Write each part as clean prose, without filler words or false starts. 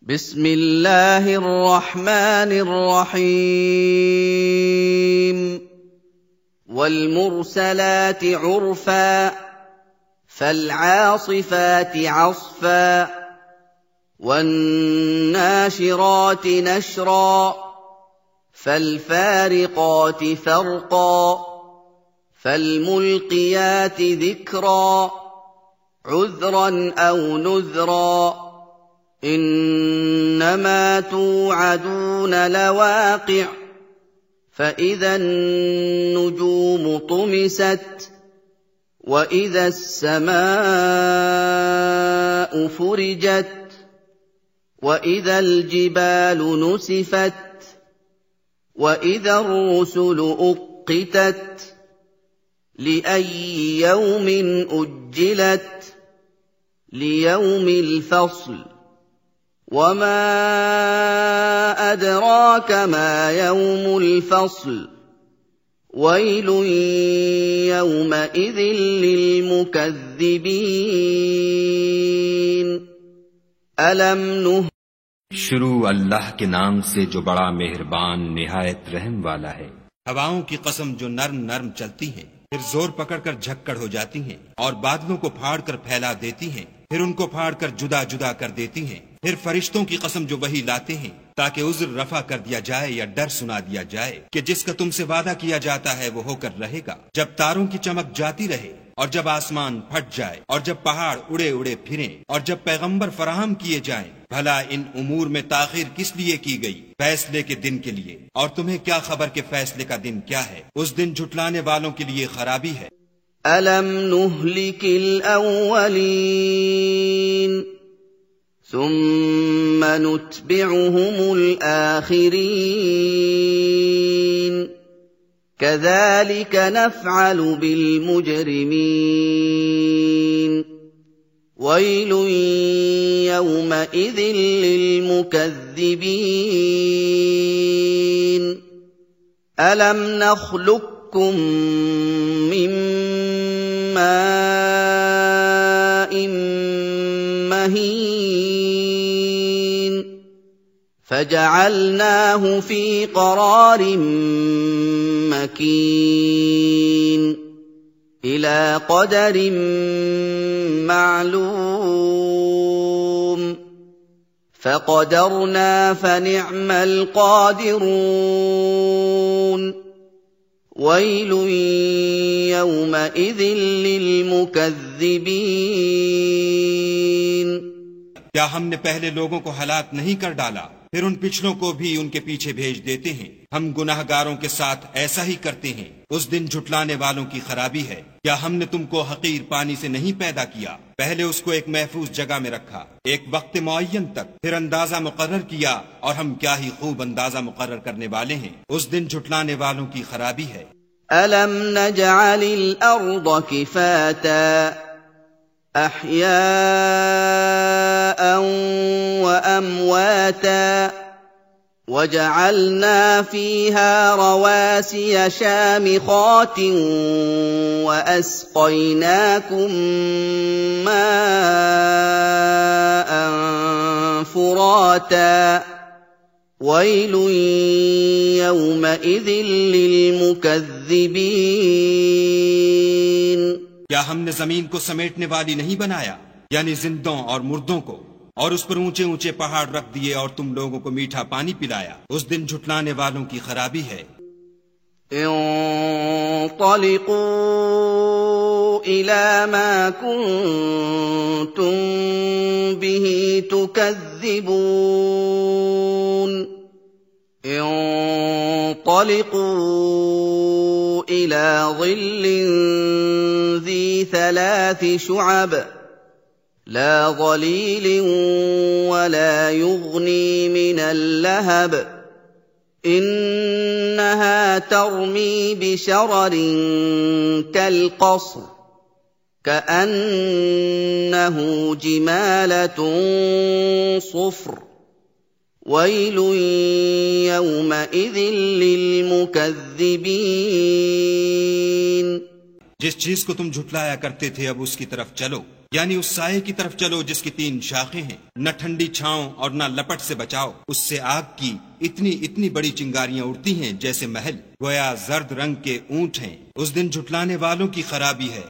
بسم الله الرحمن الرحيم والمرسلات عرفا فالعاصفات عصفا والناشرات نشرا فالفارقات فرقا فالملقيات ذكرا عذرا أو نذرا إنما توعدون لواقع فإذا النجوم طمست وإذا السماء فرجت وإذا الجبال نسفت وإذا الرسل أقتت لأي يوم أجلت ليوم الفصل وما أدراك ما يوم الفصل ويل يومئذ للمكذبين ألم شروع اللہ کے نام سے جو بڑا مہربان نہایت رحم والا ہے۔ ہواؤں کی قسم جو نرم نرم چلتی ہیں، پھر زور پکڑ کر جھکڑ ہو جاتی ہیں، اور بادلوں کو پھاڑ کر پھیلا دیتی ہیں، پھر ان کو پھاڑ کر جدا جدا کر دیتی ہیں، پھر فرشتوں کی قسم جو وہی لاتے ہیں تاکہ عذر رفع کر دیا جائے یا ڈر سنا دیا جائے کہ جس کا تم سے وعدہ کیا جاتا ہے وہ ہو کر رہے گا، جب تاروں کی چمک جاتی رہے اور جب آسمان پھٹ جائے اور جب پہاڑ اڑے اڑے پھریں اور جب پیغمبر فراہم کیے جائیں، بھلا ان امور میں تاخیر کس لیے کی گئی؟ فیصلے کے دن کے لیے، اور تمہیں کیا خبر کہ فیصلے کا دن کیا ہے؟ اس دن جھٹلانے والوں کے لیے خرابی ہے۔ أَلَمْ نُهْلِكِ الْأَوَّلِينَ ثُمَّ نُتْبِعُهُمُ الْآخِرِينَ كَذَلِكَ نَفْعَلُ بِالْمُجْرِمِينَ وَيْلٌ يَوْمَئِذٍ لِّلْمُكَذِّبِينَ أَلَمْ نَخْلُقكُّم مِّن مَّاءٍ مَّهِينٍ فَجَعَلْنَاهُ فِي قَرَارٍ مَّكِينٍ إِلَى قَدَرٍ معلوم فقدرنا فنعم القادرون ويل يومئذ للمكذبين کیا ہم نے پہلے لوگوں کو ہلاک نہیں کر ڈالا؟ پھر ان پچھلوں کو بھی ان کے پیچھے بھیج دیتے ہیں۔ ہم گناہ گاروں کے ساتھ ایسا ہی کرتے ہیں۔ اس دن جھٹلانے والوں کی خرابی ہے۔ کیا ہم نے تم کو حقیر پانی سے نہیں پیدا کیا؟ پہلے اس کو ایک محفوظ جگہ میں رکھا، ایک وقت معین تک، پھر اندازہ مقرر کیا، اور ہم کیا ہی خوب اندازہ مقرر کرنے والے ہیں۔ اس دن جھٹلانے والوں کی خرابی ہے۔ أَلَمْ نَجْعَلِ الْأَرْضَ كِفَاتًا أَحْيَاءً وَأَمْوَاتًا وَجَعَلْنَا فِيهَا رَوَاسِيَ شَامِخَاتٍ وَأَسْقَيْنَاكُم مَّاءً فُرَاتًا وَيْلٌ يَوْمَئِذٍ لِّلْمُكَذِّبِينَ کیا ہم نے زمین کو سمیٹنے والی نہیں بنایا، یعنی زندوں اور مردوں کو، اور اس پر اونچے اونچے پہاڑ رکھ دیے اور تم لوگوں کو میٹھا پانی پلایا؟ اس دن جھٹلانے والوں کی خرابی ہے۔ انطلقوا إلى ما كنتم به تكذبون انطلقوا إلى ظل ذي 3 شعب لا ظليل ولا يغني من اللهب إنها ترمي بشرر كالقصر كأنه جمالة صفر ويل يومئذ للمكذبين جس چیز کو تم جھٹلایا کرتے تھے اب اس کی طرف چلو، یعنی اس سائے کی طرف چلو جس کی 3 شاخیں ہیں، نہ ٹھنڈی چھاؤں اور نہ لپٹ سے بچاؤ، اس سے آگ کی اتنی بڑی چنگاریاں اڑتی ہیں جیسے محل، گویا زرد رنگ کے اونٹ ہیں۔ اس دن جھٹلانے والوں کی خرابی ہے۔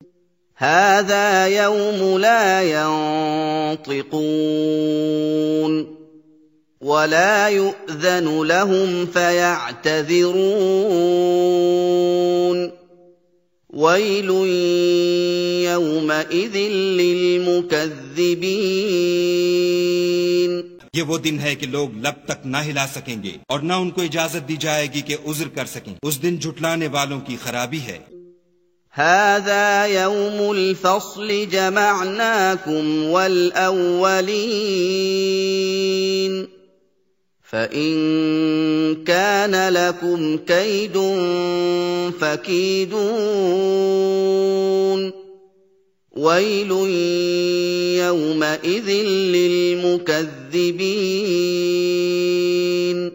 هذا يوم لا ينطقون ولا يؤذن لهم فيعتذرون ويل يومئذ للمكذبين۔ یہ وہ دن ہے کہ لوگ لب تک نہ ہلا سکیں گے اور نہ ان کو اجازت دی جائے گی کہ عذر کر سکیں۔ اس دن جھٹلانے والوں کی خرابی ہے۔ هذا يوم الفصل جمعناكم والأولين فإن كان لكم كيد فكيدون ويل يومئذ للمكذبين۔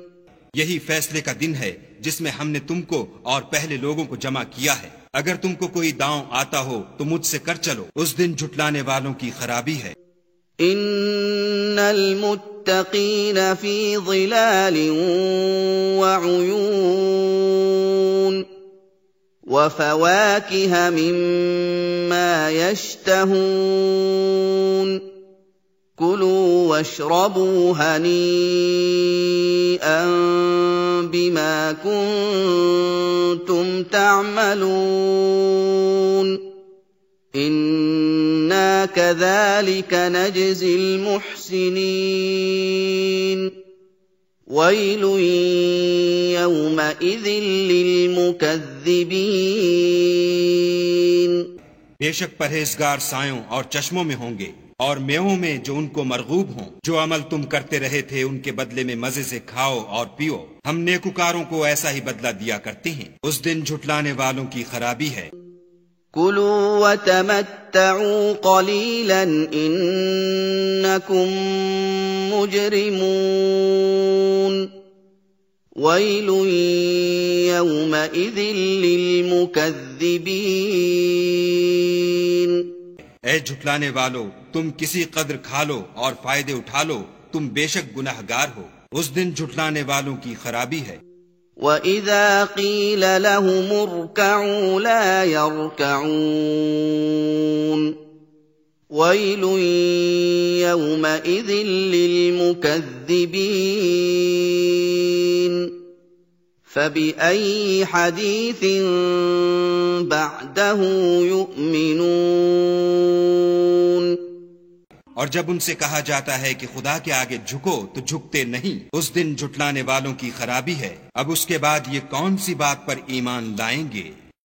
یہی فیصلے کا دن ہے جس میں ہم نے تم کو اور پہلے لوگوں کو جمع کیا ہے۔ اگر تم کو کوئی داؤں آتا ہو تو مجھ سے کر چلو۔ اس دن جھٹلانے والوں کی خرابی ہے۔ ان المتقین فی ظلال وعیون وفواکہ مما یشتہون کلوا واشربوا ہنیئا بما کنتم تعملون انا كذلك نجزي المحسنين ويل يومئذ للمكذبين۔ بے شک پرہیزگار سایوں اور چشموں میں ہوں گے اور میووں میں جو ان کو مرغوب ہوں۔ جو عمل تم کرتے رہے تھے ان کے بدلے میں مزے سے کھاؤ اور پیو، ہم نیکوکاروں کو ایسا ہی بدلہ دیا کرتے ہیں۔ اس دن جھٹلانے والوں کی خرابی ہے۔ كلوا وتمتعوا قليلا إنكم مجرمون ويل يومئذ للمكذبين۔ اے جھٹلانے والو، تم کسی قدر کھا لو اور فائدے اٹھا لو، تم بے شک گناہگار ہو۔ اس دن جھٹلانے والوں کی خرابی ہے۔ وَإِذَا قِيلَ لَهُمُ ارْكَعُوا لَا يَرْكَعُونَ وَيْلٌ يَوْمَئِذٍ لِّلْمُكَذِّبِينَ فَبِأَيِّ حَدِيثٍ بَعْدَهُ يُؤْمِنُونَ۔ اور جب ان سے کہا جاتا ہے کہ خدا کے آگے جھکو تو جھکتے نہیں۔ اس دن جھٹلانے والوں کی خرابی ہے۔ اب اس کے بعد یہ کون سی بات پر ایمان لائیں گے؟